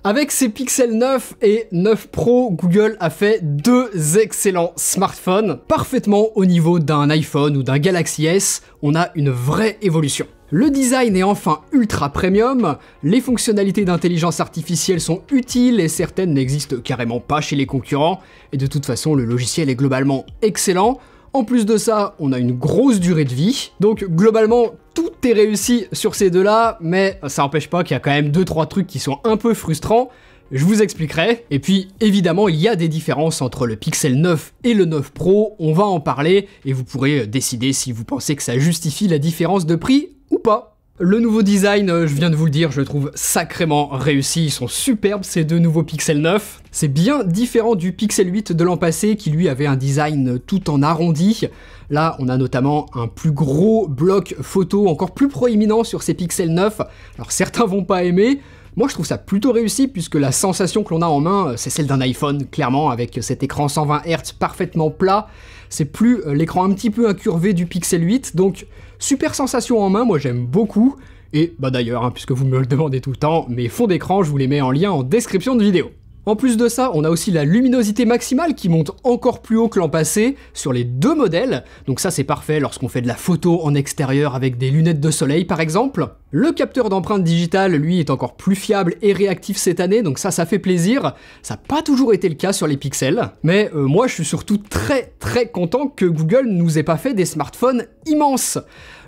Avec ses Pixel 9 et 9 Pro, Google a fait deux excellents smartphones, parfaitement au niveau d'un iPhone ou d'un Galaxy S. On a une vraie évolution. Le design est enfin ultra premium, les fonctionnalités d'intelligence artificielle sont utiles et certaines n'existent carrément pas chez les concurrents, et de toute façon le logiciel est globalement excellent. En plus de ça, on a une grosse durée de vie, donc globalement tout est réussi sur ces deux-là, mais ça n'empêche pas qu'il y a quand même 2-3 trucs qui sont un peu frustrants. Je vous expliquerai. Et puis, évidemment, il y a des différences entre le Pixel 9 et le 9 Pro. On va en parler et vous pourrez décider si vous pensez que ça justifie la différence de prix ou pas. Le nouveau design, je viens de vous le dire, je le trouve sacrément réussi. Ils sont superbes, ces deux nouveaux Pixel 9. C'est bien différent du Pixel 8 de l'an passé qui lui avait un design tout en arrondi. Là, on a notamment un plus gros bloc photo, encore plus proéminent sur ces Pixel 9. Alors certains vont pas aimer. Moi, je trouve ça plutôt réussi puisque la sensation que l'on a en main, c'est celle d'un iPhone, clairement, avec cet écran 120 Hz parfaitement plat. C'est plus l'écran un petit peu incurvé du Pixel 8, donc super sensation en main, moi j'aime beaucoup. Et bah d'ailleurs, puisque vous me le demandez tout le temps, mes fonds d'écran, je vous les mets en lien en description de vidéo. En plus de ça, on a aussi la luminosité maximale qui monte encore plus haut que l'an passé sur les deux modèles. Donc ça c'est parfait lorsqu'on fait de la photo en extérieur avec des lunettes de soleil par exemple. Le capteur d'empreinte digitale, lui, est encore plus fiable et réactif cette année, donc ça fait plaisir. Ça n'a pas toujours été le cas sur les Pixels. Mais moi je suis surtout très content que Google nous ait pas fait des smartphones immenses.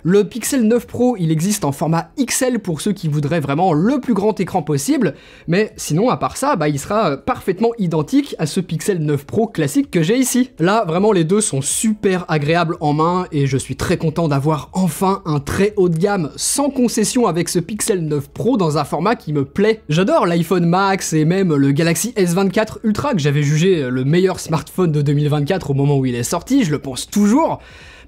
Le Pixel 9 Pro, il existe en format XL pour ceux qui voudraient vraiment le plus grand écran possible, mais sinon, à part ça, il sera parfaitement identique à ce Pixel 9 Pro classique que j'ai ici. Là, vraiment, les deux sont super agréables en main et je suis très content d'avoir enfin un très haut de gamme sans concession avec ce Pixel 9 Pro dans un format qui me plaît. J'adore l'iPhone Max et même le Galaxy S24 Ultra que j'avais jugé le meilleur smartphone de 2024 au moment où il est sorti, je le pense toujours.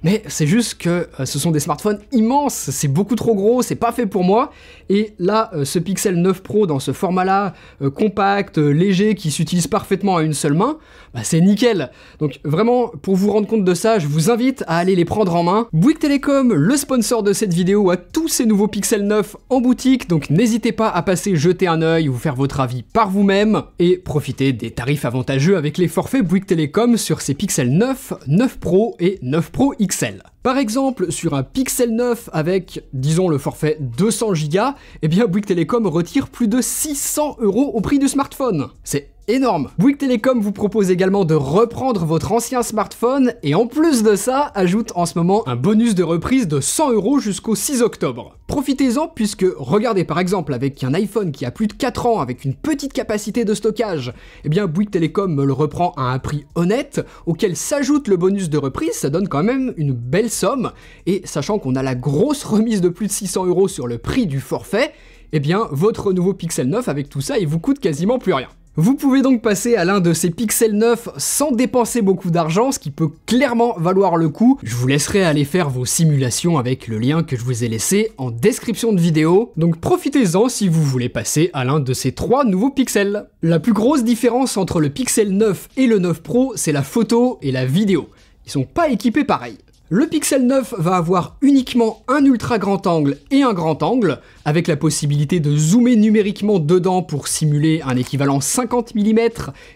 Mais c'est juste que ce sont des smartphones immenses, c'est beaucoup trop gros, c'est pas fait pour moi. Et là, ce Pixel 9 Pro dans ce format-là, compact, léger, qui s'utilise parfaitement à une seule main, c'est nickel. Donc vraiment, pour vous rendre compte de ça, je vous invite à aller les prendre en main. Bouygues Telecom, le sponsor de cette vidéo, a tous ces nouveaux Pixel 9 en boutique, donc n'hésitez pas à passer jeter un œil, vous faire votre avis par vous-même, et profiter des tarifs avantageux avec les forfaits Bouygues Telecom sur ces Pixel 9, 9 Pro et 9 Pro XL. Par exemple, sur un Pixel 9 avec, disons, le forfait 200 Go, eh bien Bouygues Telecom retire plus de 600 € au prix du smartphone. C'est énorme. Bouygues Telecom vous propose également de reprendre votre ancien smartphone et en plus de ça, ajoute en ce moment un bonus de reprise de 100 € jusqu'au 6 octobre. Profitez-en puisque, regardez par exemple avec un iPhone qui a plus de 4 ans avec une petite capacité de stockage, eh bien Bouygues Telecom me le reprend à un prix honnête auquel s'ajoute le bonus de reprise, ça donne quand même une belle somme et sachant qu'on a la grosse remise de plus de 600 € sur le prix du forfait, eh bien votre nouveau Pixel 9 avec tout ça, il vous coûte quasiment plus rien. Vous pouvez donc passer à l'un de ces Pixel 9 sans dépenser beaucoup d'argent, ce qui peut clairement valoir le coup. Je vous laisserai aller faire vos simulations avec le lien que je vous ai laissé en description de vidéo. Donc profitez-en si vous voulez passer à l'un de ces 3 nouveaux Pixels. La plus grosse différence entre le Pixel 9 et le 9 Pro, c'est la photo et la vidéo. Ils sont pas équipés pareil. Le Pixel 9 va avoir uniquement un ultra grand angle et un grand angle, avec la possibilité de zoomer numériquement dedans pour simuler un équivalent 50 mm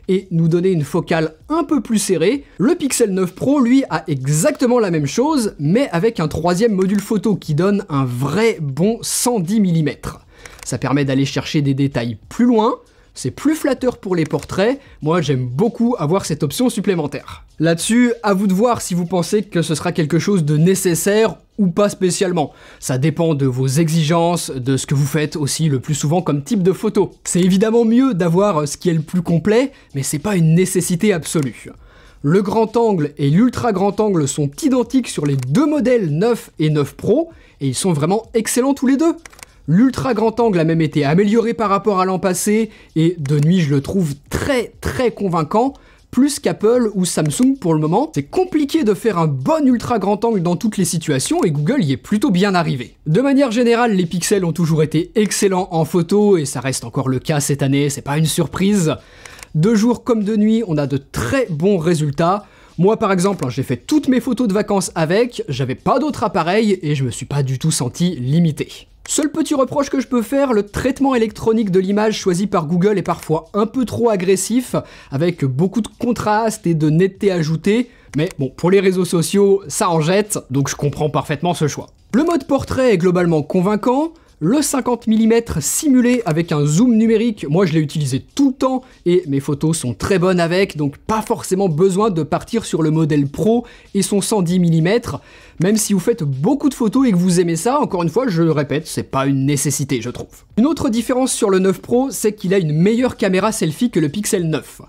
et nous donner une focale un peu plus serrée. Le Pixel 9 Pro, lui, a exactement la même chose, mais avec un troisième module photo qui donne un vrai bon 110 mm. Ça permet d'aller chercher des détails plus loin. C'est plus flatteur pour les portraits, moi j'aime beaucoup avoir cette option supplémentaire. Là-dessus, à vous de voir si vous pensez que ce sera quelque chose de nécessaire ou pas spécialement. Ça dépend de vos exigences, de ce que vous faites aussi le plus souvent comme type de photo. C'est évidemment mieux d'avoir ce qui est le plus complet, mais c'est pas une nécessité absolue. Le grand angle et l'ultra grand angle sont identiques sur les deux modèles 9 et 9 Pro, et ils sont vraiment excellents tous les deux. L'ultra grand angle a même été amélioré par rapport à l'an passé et de nuit je le trouve très convaincant, plus qu'Apple ou Samsung pour le moment. C'est compliqué de faire un bon ultra grand angle dans toutes les situations et Google y est plutôt bien arrivé. De manière générale, les Pixels ont toujours été excellents en photo et ça reste encore le cas cette année, c'est pas une surprise. De jour comme de nuit, on a de très bons résultats. Moi par exemple, j'ai fait toutes mes photos de vacances avec, j'avais pas d'autre appareil et je me suis pas du tout senti limité. Seul petit reproche que je peux faire, le traitement électronique de l'image choisi par Google est parfois un peu trop agressif, avec beaucoup de contraste et de netteté ajoutée, mais bon, pour les réseaux sociaux, ça en jette, donc je comprends parfaitement ce choix. Le mode portrait est globalement convaincant, le 50 mm simulé avec un zoom numérique, moi je l'ai utilisé tout le temps et mes photos sont très bonnes avec, donc pas forcément besoin de partir sur le modèle Pro et son 110 mm, même si vous faites beaucoup de photos et que vous aimez ça, encore une fois, je le répète, c'est pas une nécessité, je trouve. Une autre différence sur le 9 Pro, c'est qu'il a une meilleure caméra selfie que le Pixel 9.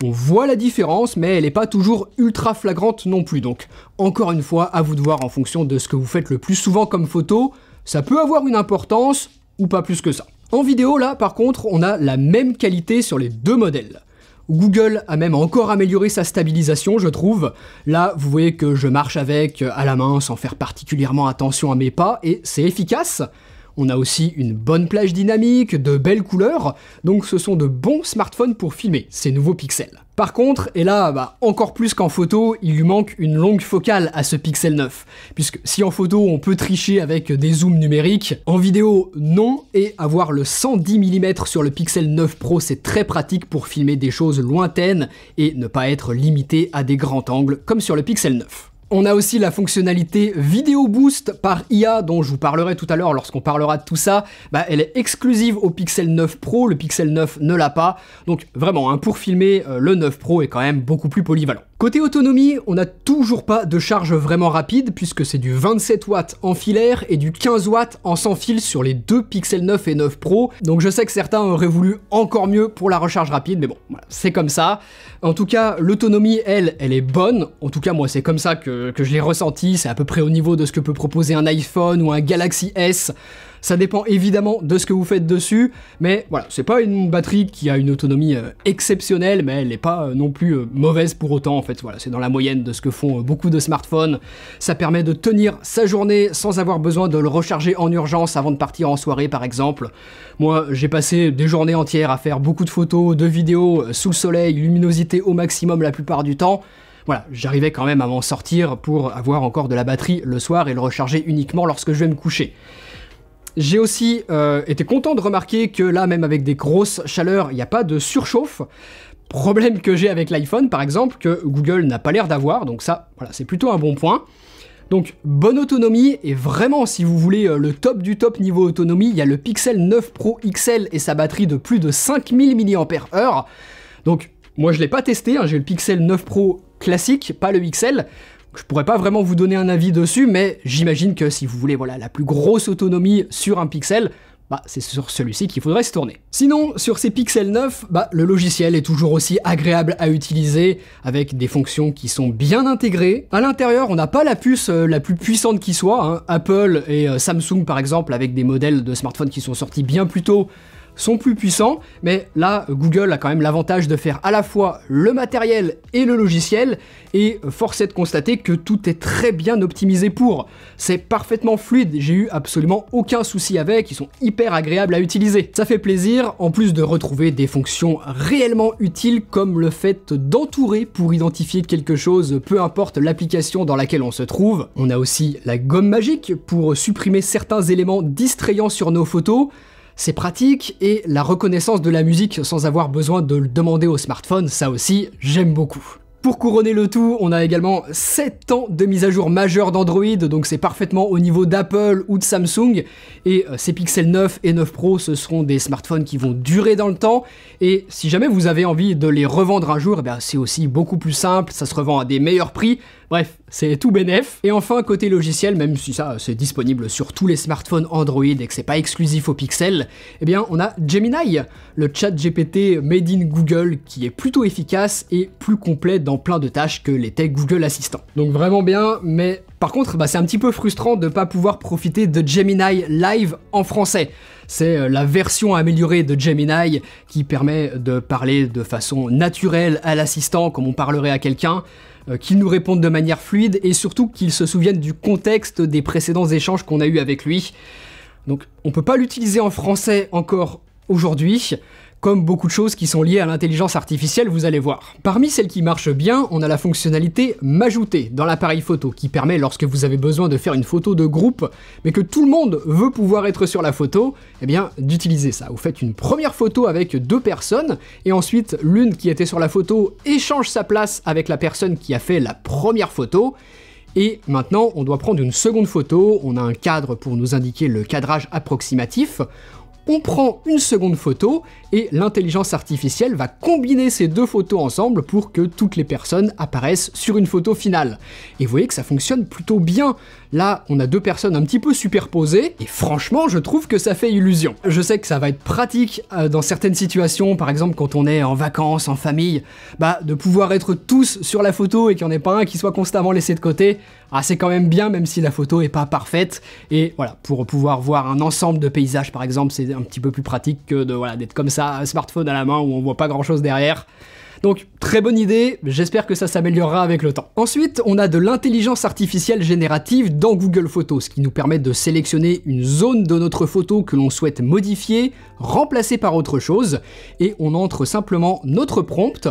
On voit la différence, mais elle n'est pas toujours ultra flagrante non plus, donc encore une fois, à vous de voir en fonction de ce que vous faites le plus souvent comme photo, ça peut avoir une importance, ou pas plus que ça. En vidéo, là, par contre, on a la même qualité sur les deux modèles. Google a même encore amélioré sa stabilisation, je trouve. Là, vous voyez que je marche avec à la main sans faire particulièrement attention à mes pas, et c'est efficace. On a aussi une bonne plage dynamique, de belles couleurs, donc ce sont de bons smartphones pour filmer ces nouveaux pixels. Par contre, et là, encore plus qu'en photo, il lui manque une longue focale à ce Pixel 9. Puisque si en photo on peut tricher avec des zooms numériques, en vidéo non, et avoir le 110 mm sur le Pixel 9 Pro c'est très pratique pour filmer des choses lointaines et ne pas être limité à des grands angles comme sur le Pixel 9. On a aussi la fonctionnalité Vidéo Boost par IA dont je vous parlerai tout à l'heure lorsqu'on parlera de tout ça. Elle est exclusive au Pixel 9 Pro, le Pixel 9 ne l'a pas. Donc vraiment, pour filmer, le 9 Pro est quand même beaucoup plus polyvalent. Côté autonomie, on n'a toujours pas de charge vraiment rapide puisque c'est du 27 watts en filaire et du 15 watts en sans fil sur les deux Pixel 9 et 9 Pro. Donc je sais que certains auraient voulu encore mieux pour la recharge rapide, mais bon, voilà, c'est comme ça. En tout cas, l'autonomie, elle est bonne. En tout cas, moi, c'est comme ça que je l'ai ressenti. C'est à peu près au niveau de ce que peut proposer un iPhone ou un Galaxy S. Ça dépend évidemment de ce que vous faites dessus, mais voilà, c'est pas une batterie qui a une autonomie exceptionnelle, mais elle n'est pas non plus mauvaise pour autant, en fait, voilà, c'est dans la moyenne de ce que font beaucoup de smartphones. Ça permet de tenir sa journée sans avoir besoin de le recharger en urgence avant de partir en soirée, par exemple. Moi, j'ai passé des journées entières à faire beaucoup de photos, de vidéos, sous le soleil, luminosité au maximum la plupart du temps. Voilà, j'arrivais quand même à m'en sortir pour avoir encore de la batterie le soir et le recharger uniquement lorsque je vais me coucher. J'ai aussi été content de remarquer que là, même avec des grosses chaleurs, il n'y a pas de surchauffe. Problème que j'ai avec l'iPhone, par exemple, que Google n'a pas l'air d'avoir, donc ça, voilà, c'est plutôt un bon point. Donc, bonne autonomie, et vraiment, si vous voulez le top du top niveau autonomie, il y a le Pixel 9 Pro XL et sa batterie de plus de 5000 mAh. Donc, moi, je l'ai pas testé, j'ai le Pixel 9 Pro classique, pas le XL. Je pourrais pas vraiment vous donner un avis dessus, mais j'imagine que si vous voulez la plus grosse autonomie sur un Pixel, c'est sur celui-ci qu'il faudrait se tourner. Sinon, sur ces Pixel 9, le logiciel est toujours aussi agréable à utiliser, avec des fonctions qui sont bien intégrées. À l'intérieur, on n'a pas la puce la plus puissante qui soit. Apple et Samsung, par exemple, avec des modèles de smartphones qui sont sortis bien plus tôt, sont plus puissants, mais là, Google a quand même l'avantage de faire à la fois le matériel et le logiciel, et force est de constater que tout est très bien optimisé pour. C'est parfaitement fluide, j'ai eu absolument aucun souci avec, ils sont hyper agréables à utiliser. Ça fait plaisir, en plus de retrouver des fonctions réellement utiles, comme le fait d'entourer pour identifier quelque chose, peu importe l'application dans laquelle on se trouve. On a aussi la gomme magique pour supprimer certains éléments distrayants sur nos photos. C'est pratique, et la reconnaissance de la musique sans avoir besoin de le demander au smartphone, ça aussi, j'aime beaucoup. Pour couronner le tout, on a également 7 ans de mise à jour majeure d'Android, donc c'est parfaitement au niveau d'Apple ou de Samsung, et ces Pixel 9 et 9 Pro, ce seront des smartphones qui vont durer dans le temps, et si jamais vous avez envie de les revendre un jour, c'est aussi beaucoup plus simple, ça se revend à des meilleurs prix, bref, c'est tout bénef. Et enfin, côté logiciel, même si ça c'est disponible sur tous les smartphones Android et que c'est pas exclusif au Pixel, on a Gemini, le chat GPT made in Google qui est plutôt efficace et plus complet dans plein de tâches que l'était Google Assistant. Donc vraiment bien, mais par contre, c'est un petit peu frustrant de pas pouvoir profiter de Gemini Live en français. C'est la version améliorée de Gemini qui permet de parler de façon naturelle à l'assistant comme on parlerait à quelqu'un, qu'il nous réponde de manière fluide et surtout qu'il se souvienne du contexte des précédents échanges qu'on a eu avec lui. Donc on peut pas l'utiliser en français encore aujourd'hui. comme beaucoup de choses qui sont liées à l'intelligence artificielle, vous allez voir. Parmi celles qui marchent bien, on a la fonctionnalité M'ajouter dans l'appareil photo, qui permet, lorsque vous avez besoin de faire une photo de groupe, mais que tout le monde veut pouvoir être sur la photo, eh bien, d'utiliser ça. Vous faites une première photo avec 2 personnes, et ensuite, l'une qui était sur la photo échange sa place avec la personne qui a fait la première photo, et maintenant, on doit prendre une seconde photo, on a un cadre pour nous indiquer le cadrage approximatif. On prend une seconde photo et l'intelligence artificielle va combiner ces 2 photos ensemble pour que toutes les personnes apparaissent sur une photo finale. Et vous voyez que ça fonctionne plutôt bien. Là, on a 2 personnes un petit peu superposées et franchement, je trouve que ça fait illusion. Je sais que ça va être pratique dans certaines situations, par exemple quand on est en vacances, en famille, de pouvoir être tous sur la photo et qu'il n'y en ait pas un qui soit constamment laissé de côté. C'est quand même bien, même si la photo est pas parfaite. Et voilà, pour pouvoir voir un ensemble de paysages, par exemple, c'est un petit peu plus pratique que d'être comme ça, smartphone à la main où on voit pas grand chose derrière. Donc, très bonne idée, j'espère que ça s'améliorera avec le temps. Ensuite, on a de l'intelligence artificielle générative dans Google Photos, ce qui nous permet de sélectionner une zone de notre photo que l'on souhaite modifier, remplacer par autre chose, et on entre simplement notre prompt,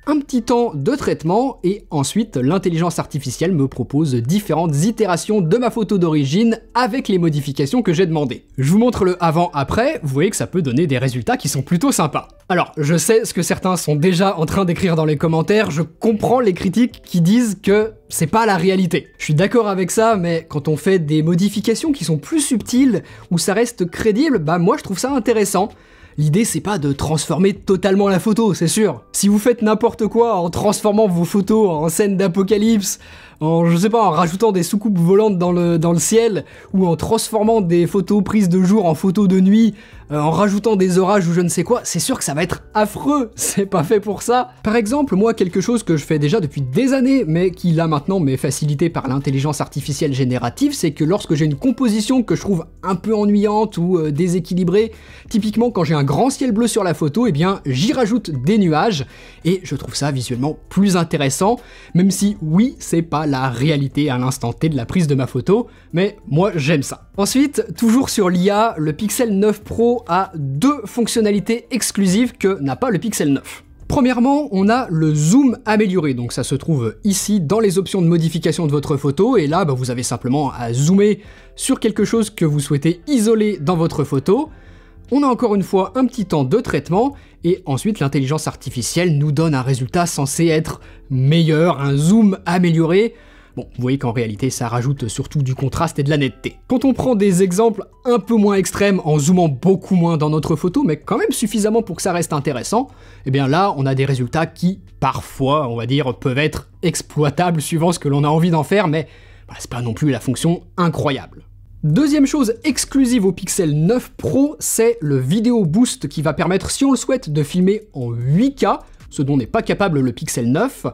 un petit temps de traitement, et ensuite l'intelligence artificielle me propose différentes itérations de ma photo d'origine avec les modifications que j'ai demandées. Je vous montre le avant-après, vous voyez que ça peut donner des résultats qui sont plutôt sympas. Alors, je sais ce que certains sont déjà en train d'écrire dans les commentaires, je comprends les critiques qui disent que c'est pas la réalité. Je suis d'accord avec ça, mais quand on fait des modifications qui sont plus subtiles, où ça reste crédible, moi je trouve ça intéressant. L'idée, c'est pas de transformer totalement la photo, c'est sûr. Si vous faites n'importe quoi en transformant vos photos en scène d'apocalypse, en rajoutant des soucoupes volantes dans le ciel, ou en transformant des photos prises de jour en photos de nuit, en rajoutant des orages ou je ne sais quoi, c'est sûr que ça va être affreux, c'est pas fait pour ça. Par exemple, moi, quelque chose que je fais déjà depuis des années, mais qui là maintenant m'est facilité par l'intelligence artificielle générative, c'est que lorsque j'ai une composition que je trouve un peu ennuyante ou déséquilibrée, typiquement quand j'ai un grand ciel bleu sur la photo, eh bien j'y rajoute des nuages, et je trouve ça visuellement plus intéressant, même si oui, c'est pas la réalité à l'instant T de la prise de ma photo, mais moi j'aime ça. Ensuite, toujours sur l'IA, le Pixel 9 Pro a 2 fonctionnalités exclusives que n'a pas le Pixel 9. Premièrement, on a le zoom amélioré, donc ça se trouve ici dans les options de modification de votre photo, et là vous avez simplement à zoomer sur quelque chose que vous souhaitez isoler dans votre photo. On a encore une fois un petit temps de traitement, et ensuite l'intelligence artificielle nous donne un résultat censé être meilleur, un zoom amélioré. Bon, vous voyez qu'en réalité, ça rajoute surtout du contraste et de la netteté. Quand on prend des exemples un peu moins extrêmes en zoomant beaucoup moins dans notre photo, mais quand même suffisamment pour que ça reste intéressant, eh bien là, on a des résultats qui, parfois, on va dire, peuvent être exploitables suivant ce que l'on a envie d'en faire, mais c'est pas non plus la fonction incroyable. Deuxième chose exclusive au Pixel 9 Pro, c'est le Video Boost qui va permettre, si on le souhaite, de filmer en 8K, ce dont n'est pas capable le Pixel 9,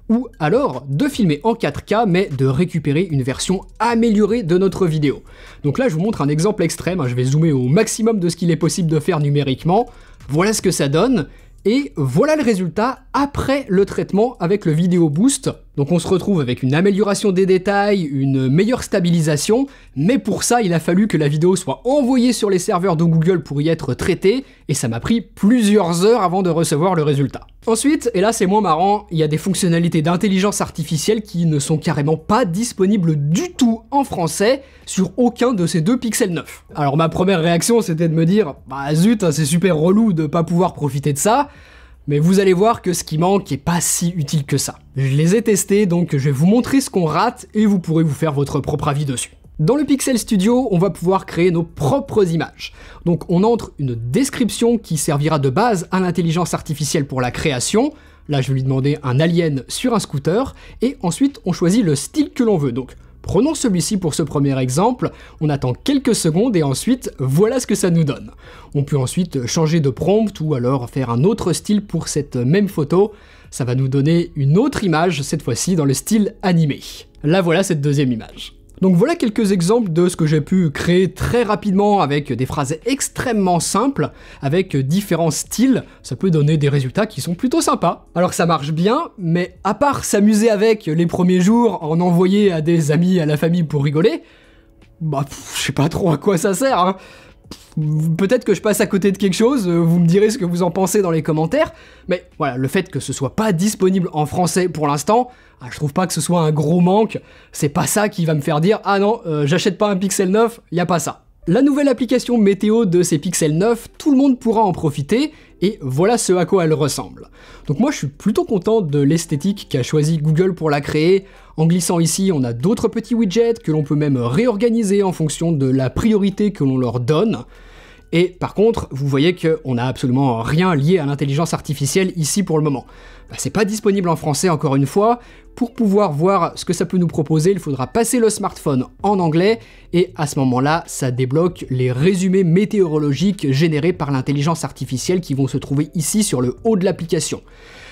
ou alors de filmer en 4K mais de récupérer une version améliorée de notre vidéo. Donc là je vous montre un exemple extrême, je vais zoomer au maximum de ce qu'il est possible de faire numériquement, voilà ce que ça donne, et voilà le résultat après le traitement avec le Video Boost. Donc on se retrouve avec une amélioration des détails, une meilleure stabilisation, mais pour ça il a fallu que la vidéo soit envoyée sur les serveurs de Google pour y être traitée, et ça m'a pris plusieurs heures avant de recevoir le résultat. Ensuite, et là c'est moins marrant, il y a des fonctionnalités d'intelligence artificielle qui ne sont carrément pas disponibles du tout en français sur aucun de ces 2 Pixel 9. Alors ma première réaction c'était de me dire, zut, c'est super relou de pas pouvoir profiter de ça, mais vous allez voir que ce qui manque est pas si utile que ça. Je les ai testés, donc je vais vous montrer ce qu'on rate et vous pourrez vous faire votre propre avis dessus. Dans le Pixel Studio, on va pouvoir créer nos propres images. Donc on entre une description qui servira de base à l'intelligence artificielle pour la création. Là, je vais lui demander un alien sur un scooter, et ensuite on choisit le style que l'on veut. Donc prenons celui-ci pour ce premier exemple, on attend quelques secondes et ensuite voilà ce que ça nous donne. On peut ensuite changer de prompt ou alors faire un autre style pour cette même photo. Ça va nous donner une autre image, cette fois-ci dans le style animé. Là voilà cette deuxième image. Donc voilà quelques exemples de ce que j'ai pu créer très rapidement avec des phrases extrêmement simples, avec différents styles. Ça peut donner des résultats qui sont plutôt sympas. Alors ça marche bien, mais à part s'amuser avec les premiers jours, en envoyer à des amis, à la famille pour rigoler, je sais pas trop à quoi ça sert, hein. peut-être que je passe à côté de quelque chose, vous me direz ce que vous en pensez dans les commentaires, mais voilà, le fait que ce soit pas disponible en français pour l'instant, je trouve pas que ce soit un gros manque, c'est pas ça qui va me faire dire « Ah non, j'achète pas un Pixel 9, y a pas ça ». La nouvelle application météo de ces Pixel 9, tout le monde pourra en profiter, et voilà ce à quoi elle ressemble. Donc moi je suis plutôt content de l'esthétique qu'a choisi Google pour la créer. En glissant ici, on a d'autres petits widgets que l'on peut même réorganiser en fonction de la priorité que l'on leur donne. Et par contre, vous voyez qu'on n'a absolument rien lié à l'intelligence artificielle ici pour le moment. C'est pas disponible en français encore une fois. Pour pouvoir voir ce que ça peut nous proposer, il faudra passer le smartphone en anglais et à ce moment-là, ça débloque les résumés météorologiques générés par l'intelligence artificielle qui vont se trouver ici sur le haut de l'application.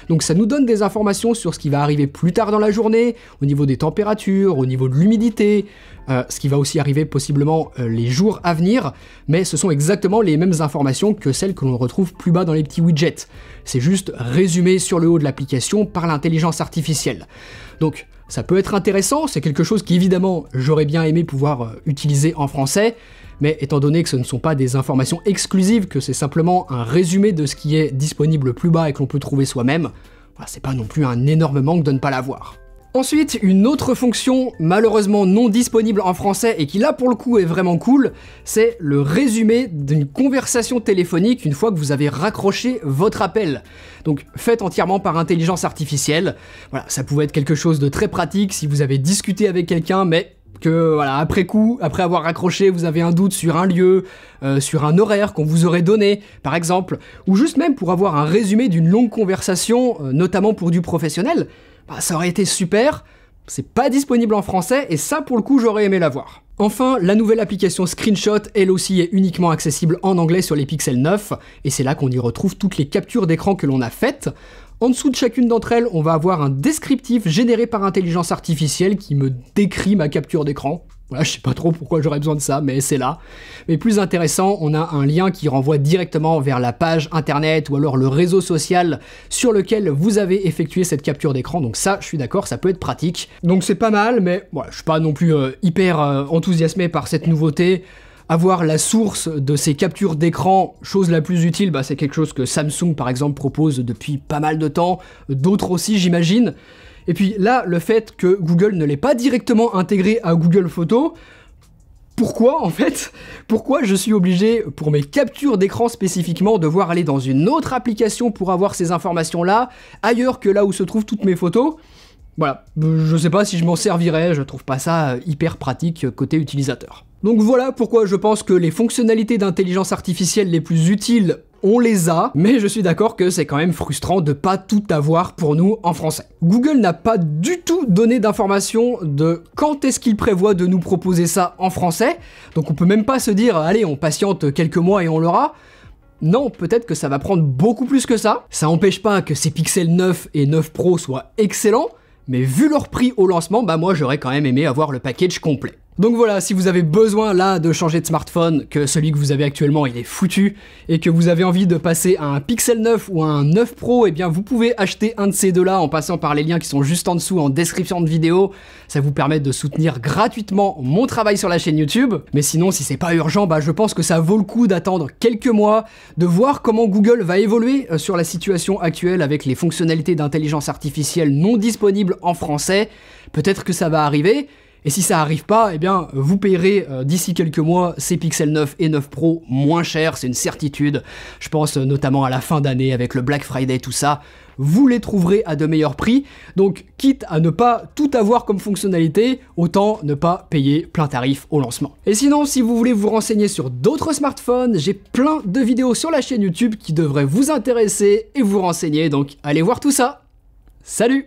Donc ça nous donne des informations sur ce qui va arriver plus tard dans la journée, au niveau des températures, au niveau de l'humidité, ce qui va aussi arriver possiblement les jours à venir, mais ce sont exactement les mêmes informations que celles que l'on retrouve plus bas dans les petits widgets. C'est juste résumé sur le haut de l'application par l'intelligence artificielle. Donc ça peut être intéressant, c'est quelque chose qu'évidemment j'aurais bien aimé pouvoir utiliser en français, mais étant donné que ce ne sont pas des informations exclusives, que c'est simplement un résumé de ce qui est disponible plus bas et que l'on peut trouver soi-même, voilà, c'est pas non plus un énorme manque de ne pas l'avoir. Ensuite, une autre fonction malheureusement non disponible en français et qui là pour le coup est vraiment cool, c'est le résumé d'une conversation téléphonique une fois que vous avez raccroché votre appel. Donc fait entièrement par intelligence artificielle. Voilà, ça pouvait être quelque chose de très pratique si vous avez discuté avec quelqu'un mais que voilà, après coup, après avoir raccroché, vous avez un doute sur un lieu, sur un horaire qu'on vous aurait donné, par exemple, ou juste même pour avoir un résumé d'une longue conversation, notamment pour du professionnel, ça aurait été super. C'est pas disponible en français et ça pour le coup j'aurais aimé l'avoir. Enfin, la nouvelle application Screenshot, elle aussi est uniquement accessible en anglais sur les Pixel 9 et c'est là qu'on y retrouve toutes les captures d'écran que l'on a faites. En dessous de chacune d'entre elles, on va avoir un descriptif généré par intelligence artificielle qui me décrit ma capture d'écran. Voilà, je sais pas trop pourquoi j'aurais besoin de ça, mais c'est là. Mais plus intéressant, on a un lien qui renvoie directement vers la page internet ou alors le réseau social sur lequel vous avez effectué cette capture d'écran. Donc ça, je suis d'accord, ça peut être pratique. Donc c'est pas mal, mais voilà, je suis pas non plus hyper enthousiasmé par cette nouveauté. Avoir la source de ces captures d'écran, chose la plus utile, c'est quelque chose que Samsung par exemple propose depuis pas mal de temps, d'autres aussi j'imagine. Et puis là, le fait que Google ne l'ait pas directement intégré à Google Photos, pourquoi en fait? Pourquoi je suis obligé, pour mes captures d'écran spécifiquement, de devoir aller dans une autre application pour avoir ces informations-là, ailleurs que là où se trouvent toutes mes photos? Voilà, je sais pas si je m'en servirais, je trouve pas ça hyper pratique côté utilisateur. Donc voilà pourquoi je pense que les fonctionnalités d'intelligence artificielle les plus utiles, on les a, mais je suis d'accord que c'est quand même frustrant de pas tout avoir pour nous en français. Google n'a pas du tout donné d'informations de quand est-ce qu'il prévoit de nous proposer ça en français, donc on peut même pas se dire allez on patiente quelques mois et on l'aura. Non, peut-être que ça va prendre beaucoup plus que ça. Ça n'empêche pas que ces Pixel 9 et 9 Pro soient excellents, mais vu leur prix au lancement, moi j'aurais quand même aimé avoir le package complet. Donc voilà, si vous avez besoin là de changer de smartphone, que celui que vous avez actuellement il est foutu, et que vous avez envie de passer à un Pixel 9 ou à un 9 Pro, eh bien vous pouvez acheter un de ces deux là en passant par les liens qui sont juste en dessous en description de vidéo. Ça vous permet de soutenir gratuitement mon travail sur la chaîne YouTube. Mais sinon, si c'est pas urgent, je pense que ça vaut le coup d'attendre quelques mois, de voir comment Google va évoluer sur la situation actuelle avec les fonctionnalités d'intelligence artificielle non disponibles en français. Peut-être que ça va arriver. Et si ça arrive pas, eh bien, vous payerez d'ici quelques mois ces Pixel 9 et 9 Pro moins cher, c'est une certitude. Je pense notamment à la fin d'année avec le Black Friday, tout ça. Vous les trouverez à de meilleurs prix. Donc, quitte à ne pas tout avoir comme fonctionnalité, autant ne pas payer plein tarif au lancement. Et sinon, si vous voulez vous renseigner sur d'autres smartphones, j'ai plein de vidéos sur la chaîne YouTube qui devraient vous intéresser et vous renseigner. Donc, allez voir tout ça. Salut!